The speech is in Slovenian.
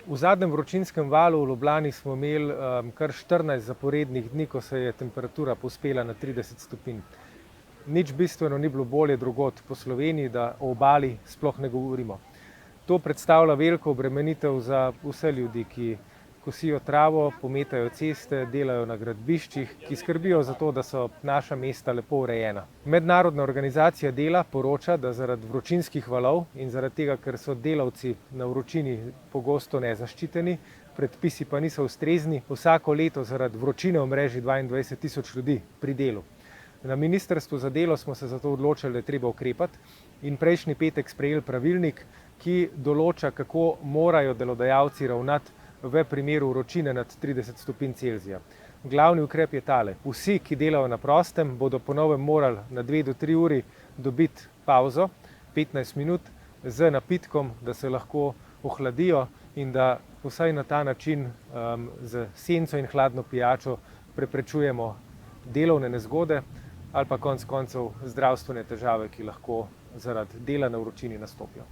V zadnjem vročinskem valu v Ljubljani smo imeli kar 14 zaporednih dni, ko se je temperatura povzpela na 30 stopinj. Nič bistveno ni bilo bolje drugod po Sloveniji, da o obali sploh ne govorimo. To predstavlja veliko obremenitev za vse ljudi, ki kosijo travo, pometajo ceste, delajo na gradbiščih, ki skrbijo za to, da so naša mesta lepo urejena. Mednarodna organizacija dela poroča, da zaradi vročinskih valov in zaradi tega, ker so delavci na vročini pogosto nezaščiteni, predpisi pa niso ustrezni, vsako leto zaradi vročine umre že 22.000 ljudi pri delu. Na Ministrstvu za delo smo se zato odločili, da je treba ukrepati in prejšnji petek sprejeli pravilnik, ki določa, kako morajo delodajalci ravnati v primeru vročine nad 30 stopinj Celzija. Glavni ukrep je tale. Vsi, ki delajo na prostem, bodo po novem morali na 2 do 3 uri dobiti pauzo, 15 minut, z napitkom, da se lahko ohladijo in da vsaj na ta način z senco in hladno pijačo preprečujemo delovne nezgode ali pa konec koncev zdravstvene težave, ki lahko zaradi dela na vročini nastopijo.